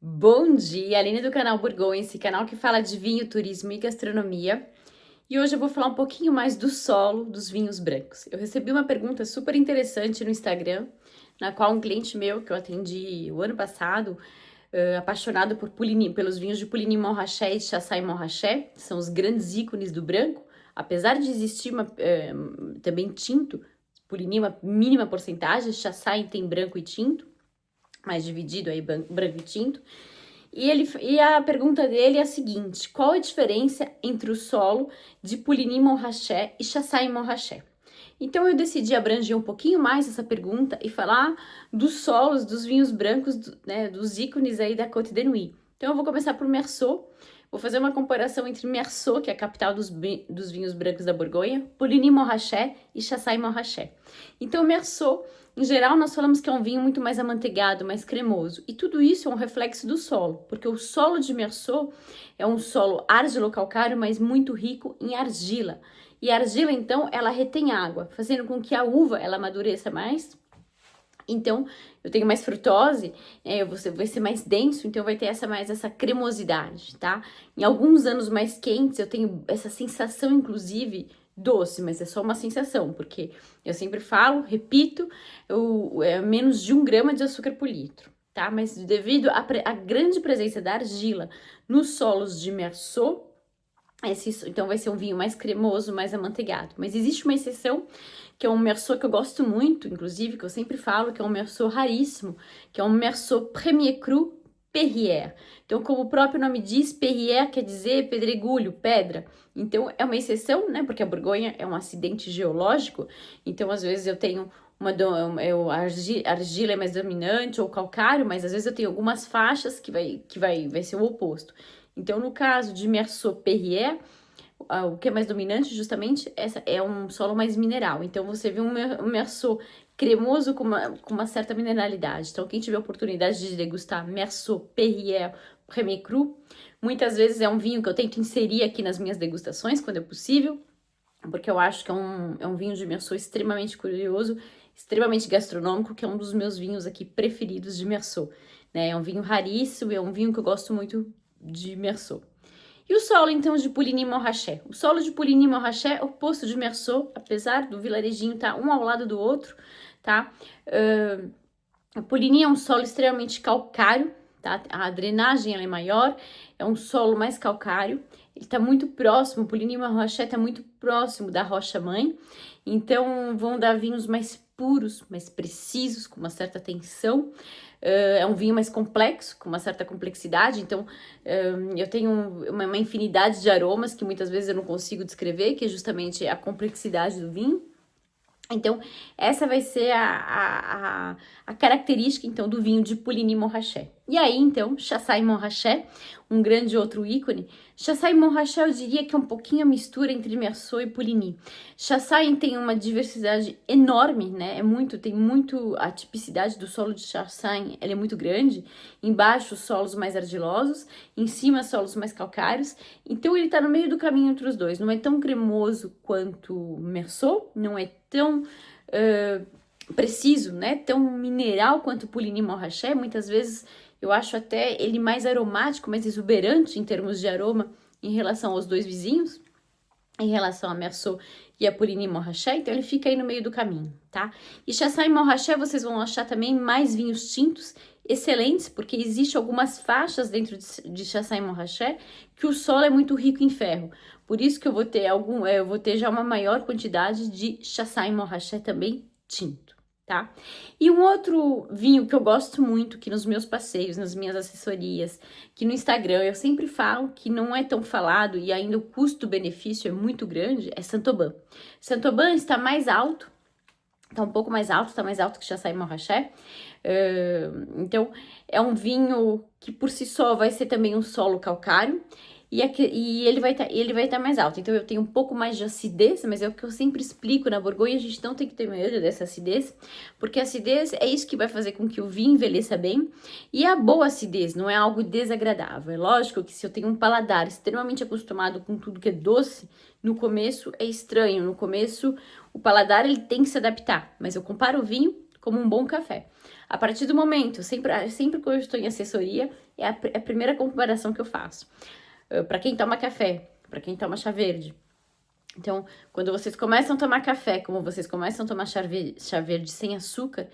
Bom dia, Aline do canal Borgonha, esse canal que fala de vinho, turismo e gastronomia. E hoje eu vou falar um pouquinho mais do solo dos vinhos brancos. Eu recebi uma pergunta super interessante no Instagram, na qual um cliente meu que eu atendi o ano passado, apaixonado pelos vinhos de Puligny Montrachet e de Chassagne Montrachet, que são os grandes ícones do branco, apesar de existir também tinto, Puligny uma mínima porcentagem, Chassagne tem branco e tinto, mais dividido aí branco e tinto. E a pergunta dele é a seguinte: qual a diferença entre o solo de Puligny Montrachet e Chassagne Montrachet? Então eu decidi abranger um pouquinho mais essa pergunta e falar dos solos dos vinhos brancos, né, dos ícones aí da Côte de Nuits. Então eu vou começar por Meursault. Vou fazer uma comparação entre Meursault, que é a capital dos vinhos brancos da Borgonha, Puligny Montrachet e Chassagne Montrachet. Então Meursault, em geral, nós falamos que é um vinho muito mais amanteigado, mais cremoso. E tudo isso é um reflexo do solo, porque o solo de Meursault é um solo argilo-calcário, mas muito rico em argila. E a argila, então, ela retém água, fazendo com que a uva ela amadureça mais. Então, eu tenho mais frutose, você vai ser mais denso, então vai ter mais essa cremosidade, tá? Em alguns anos mais quentes, eu tenho essa sensação, inclusive, doce, mas é só uma sensação, porque eu sempre falo, repito, é menos de 1 grama de açúcar por litro, tá? Mas devido à grande presença da argila nos solos de Meursault, então vai ser um vinho mais cremoso, mais amanteigado. Mas existe uma exceção, que é um Meursault que eu gosto muito, inclusive, que eu sempre falo, que é um Meursault raríssimo, que é um Meursault Premier Cru Perrier. Então, como o próprio nome diz, Perrier quer dizer pedregulho, pedra. Então, é uma exceção, né? Porque a Borgonha é um acidente geológico. Então, às vezes eu tenho a argila é mais dominante ou calcário, mas às vezes eu tenho algumas faixas que vai ser o oposto. Então, no caso de Meursault Perrier, o que é mais dominante, justamente, essa é um solo mais mineral. Então, você vê um Meursault cremoso com uma certa mineralidade. Então, quem tiver a oportunidade de degustar Meursault Perrier Premier Cru, muitas vezes é um vinho que eu tento inserir aqui nas minhas degustações, quando é possível, porque eu acho que é um vinho de Meursault extremamente curioso, extremamente gastronômico, que é um dos meus vinhos aqui preferidos de Meursault, né? É um vinho raríssimo, é um vinho que eu gosto muito de Meursault. E o solo, então, de Puligny Montrachet? O solo de Puligny Montrachet é o oposto de Meursault, apesar do vilarejinho estar um ao lado do outro, tá? O Puligny é um solo extremamente calcário, tá? A drenagem ela é maior, é um solo mais calcário. Ele está muito próximo, o Puligny Montrachet está muito próximo da rocha-mãe, então vão dar vinhos mais puros, mais precisos, com uma certa tensão. É um vinho mais complexo, com uma certa complexidade, então eu tenho uma infinidade de aromas que muitas vezes eu não consigo descrever, que é justamente a complexidade do vinho. Então, essa vai ser a característica, então, do vinho de Puligny Montrachet. E aí, então, Chassagne Montrachet, um grande outro ícone. Chassagne Montrachet, eu diria que é um pouquinho a mistura entre Meursault e Puligny. Chassagne tem uma diversidade enorme, né? Tem muito a tipicidade do solo de Chassagne, ela é muito grande. Embaixo, solos mais argilosos, em cima, solos mais calcários. Então, ele tá no meio do caminho entre os dois. Não é tão cremoso quanto Meursault, não é tão preciso, né? Tão mineral quanto o Puligny Montrachet. Muitas vezes eu acho até ele mais aromático, mais exuberante em termos de aroma em relação aos dois vizinhos, em relação a Meursault e a Puligny Montrachet. Então ele fica aí no meio do caminho, tá? E Chassagne Montrachet vocês vão achar também mais vinhos tintos excelentes, porque existe algumas faixas dentro de Chassagne Montrachet que o solo é muito rico em ferro. Por isso que eu vou ter já uma maior quantidade de Chassagne Montrachet também tinto, tá? E um outro vinho que eu gosto muito, que nos meus passeios, nas minhas assessorias, que no Instagram eu sempre falo que não é tão falado e ainda o custo-benefício é muito grande, é Saint-Aubin. Saint-Aubin está mais alto, tá um pouco mais alto, tá mais alto que Chassagne Montrachet. Então, é um vinho que por si só vai ser também um solo calcário e ele vai estar mais alto. Então, eu tenho um pouco mais de acidez, mas é o que eu sempre explico na Borgonha, a gente não tem que ter medo dessa acidez, porque a acidez é isso que vai fazer com que o vinho envelheça bem, e a boa acidez não é algo desagradável. É lógico que se eu tenho um paladar extremamente acostumado com tudo que é doce, no começo é estranho, no começo o paladar ele tem que se adaptar, mas eu comparo o vinho como um bom café. A partir do momento, sempre que eu estou em assessoria, é a primeira comparação que eu faço. Para quem toma café, para quem toma chá verde. Então, quando vocês começam a tomar café, como vocês começam a tomar chá verde sem açúcar,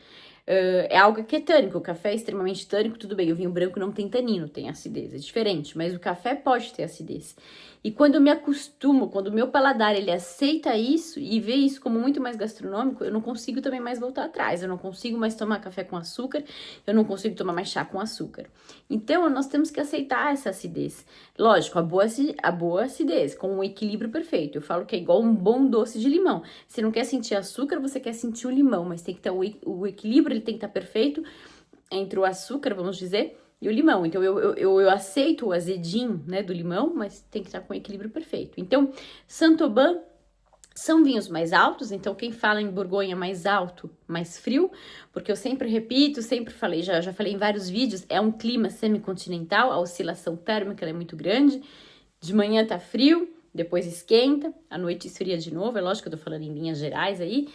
é algo que é tânico. O café é extremamente tânico, tudo bem. O vinho branco não tem tanino, tem acidez, é diferente. Mas o café pode ter acidez. E quando eu me acostumo, quando o meu paladar ele aceita isso e vê isso como muito mais gastronômico, eu não consigo também mais voltar atrás. Eu não consigo mais tomar café com açúcar, eu não consigo tomar mais chá com açúcar. Então, nós temos que aceitar essa acidez. Lógico, a boa acidez, com um equilíbrio perfeito. Eu falo que é igual um bom doce de limão. Você não quer sentir açúcar, você quer sentir o limão, mas tem que ter o equilíbrio, ele tem que estar perfeito entre o açúcar, vamos dizer, e o limão. Então, eu aceito o azedinho, né, do limão, mas tem que estar com o equilíbrio perfeito. Então, Saint-Aubin são vinhos mais altos, então quem fala em Borgonha mais alto, mais frio, porque eu sempre repito, sempre falei, já falei em vários vídeos, é um clima semicontinental, a oscilação térmica é muito grande, de manhã tá frio, depois esquenta, à noite esfria de novo, é lógico que eu tô falando em linhas gerais aí,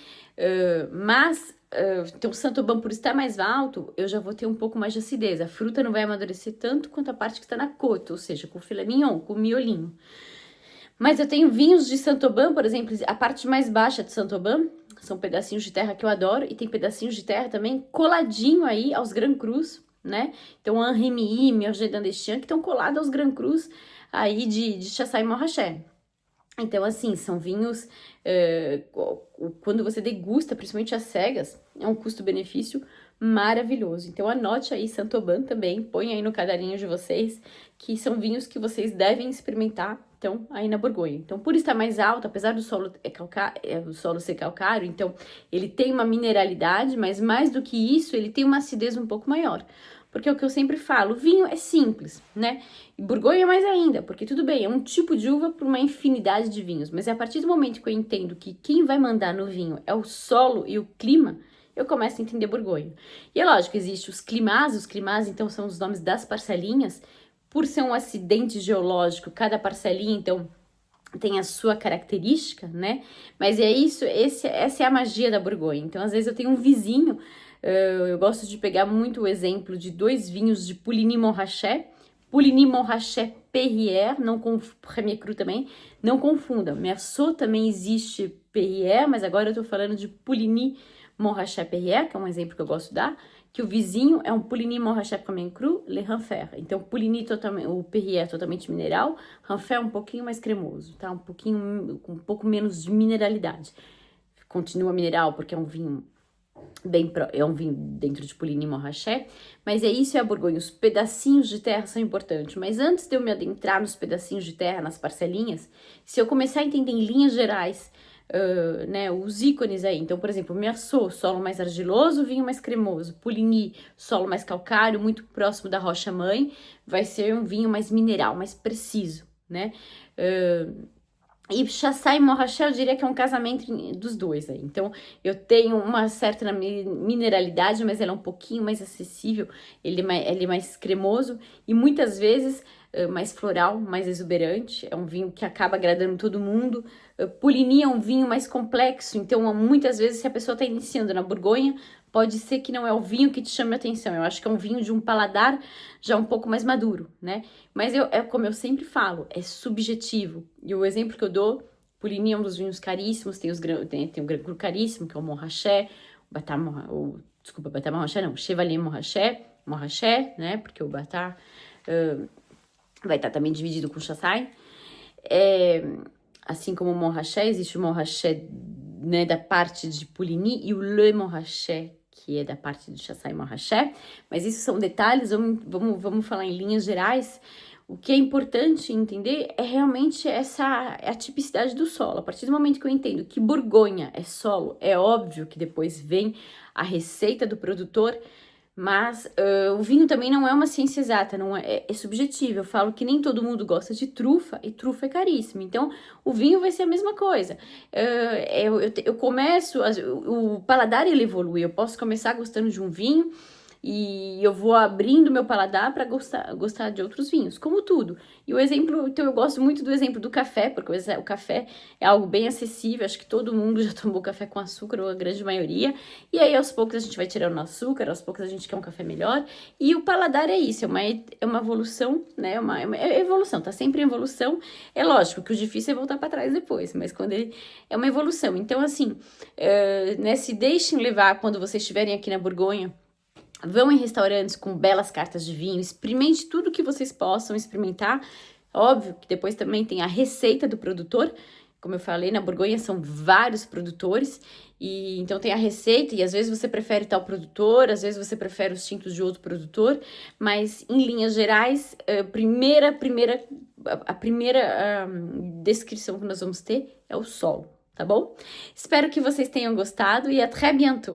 então o Saint-Aubin, por estar mais alto, eu já vou ter um pouco mais de acidez, a fruta não vai amadurecer tanto quanto a parte que está na côte, ou seja, com o filé mignon, com o miolinho. Mas eu tenho vinhos de Saint-Aubin, por exemplo, a parte mais baixa de Saint-Aubin, são pedacinhos de terra que eu adoro, e tem pedacinhos de terra também coladinho aí aos Grand Crus, né? Então, Henri, Merger d'Andestian, que estão colados aos Grand Crus aí de Chassagne e Montrachet. Então, assim, são vinhos, quando você degusta, principalmente as cegas, é um custo-benefício maravilhoso. Então, anote aí Saint-Aubin também, põe aí no caderninho de vocês, que são vinhos que vocês devem experimentar, então, aí na Borgonha. Então, por estar mais alto, apesar do solo, o solo ser calcário, então, ele tem uma mineralidade, mas mais do que isso, ele tem uma acidez um pouco maior. Porque é o que eu sempre falo, o vinho é simples, né? E Borgonha mais ainda, porque tudo bem, é um tipo de uva para uma infinidade de vinhos, mas é a partir do momento que eu entendo que quem vai mandar no vinho é o solo e o clima, eu começo a entender Borgonha. E é lógico, existe os climás então são os nomes das parcelinhas, por ser um acidente geológico, cada parcelinha, então, tem a sua característica, né? Mas é isso, essa é a magia da Borgonha. Então, às vezes eu tenho um vizinho, eu gosto de pegar muito o exemplo de 2 vinhos de Puligny-Montrachet, Puligny-Montrachet Perrier, não com Premier Cru também, não confunda. Meursault também existe Perrier, mas agora eu tô falando de Puligny-Montrachet Perrier, que é um exemplo que eu gosto de dar, que o vizinho é um Puligny-Montrachet Premier Cru, Le Ranfer. Então, o Perrier é totalmente mineral, Ranfer é um pouquinho mais cremoso, tá? Com um pouco menos de mineralidade. Continua mineral porque é um vinho é um vinho dentro de Puligny-Montrachet, mas é isso, é a Borgonha. Os pedacinhos de terra são importantes, mas antes de eu me adentrar nos pedacinhos de terra, nas parcelinhas, se eu começar a entender em linhas gerais, né, os ícones aí, então, por exemplo, Meursault, solo mais argiloso, vinho mais cremoso, Puligny, solo mais calcário, muito próximo da rocha-mãe, vai ser um vinho mais mineral, mais preciso, né, e Chassagne e Montrachet, eu diria que é um casamento dos dois aí. Então, eu tenho uma certa mineralidade, mas ela é um pouquinho mais acessível, ele é mais cremoso e muitas vezes mais floral, mais exuberante. É um vinho que acaba agradando todo mundo. Puligny é um vinho mais complexo, então muitas vezes se a pessoa está iniciando na Borgonha, pode ser que não é o vinho que te chame a atenção. Eu acho que é um vinho de um paladar já um pouco mais maduro, né? Mas como eu sempre falo, é subjetivo. E o exemplo que eu dou, Puligny é um dos vinhos caríssimos, tem o Grand Cru caríssimo, que é o Montrachet, Batat Montrachet não, Chevalier Montrachet, né? Porque o Batat vai estar também dividido com Chassagne. Assim como o Montrachet, existe o Montrachet, né, da parte de Puligny e o Le Montrachet, que é da parte de Chassagne e Montrachet, mas isso são detalhes, vamos falar em linhas gerais. O que é importante entender é realmente a tipicidade do solo. A partir do momento que eu entendo que Borgonha é solo, é óbvio que depois vem a receita do produtor, mas o vinho também não é uma ciência exata, não é subjetivo. Eu falo que nem todo mundo gosta de trufa, e trufa é caríssimo. Então, o vinho vai ser a mesma coisa. Eu começo, o paladar ele evolui. Eu posso começar gostando de um vinho, e eu vou abrindo meu paladar para gostar de outros vinhos, como tudo. E o exemplo, então eu gosto muito do exemplo do café, porque o café é algo bem acessível, acho que todo mundo já tomou café com açúcar, ou a grande maioria, e aí aos poucos a gente vai tirando o açúcar, aos poucos a gente quer um café melhor, e o paladar é isso, é uma evolução, né, é evolução, tá sempre em evolução. É lógico que o difícil é voltar para trás depois, mas quando ele é uma evolução. Então, assim, né, se deixem levar quando vocês estiverem aqui na Borgonha. Vão em restaurantes com belas cartas de vinho, experimente tudo que vocês possam experimentar. Óbvio que depois também tem a receita do produtor. Como eu falei, na Borgonha são vários produtores, e então tem a receita, e às vezes você prefere tal produtor, às vezes você prefere os tintos de outro produtor, mas em linhas gerais, a primeira descrição que nós vamos ter é o solo, tá bom? Espero que vocês tenham gostado e à très bientôt!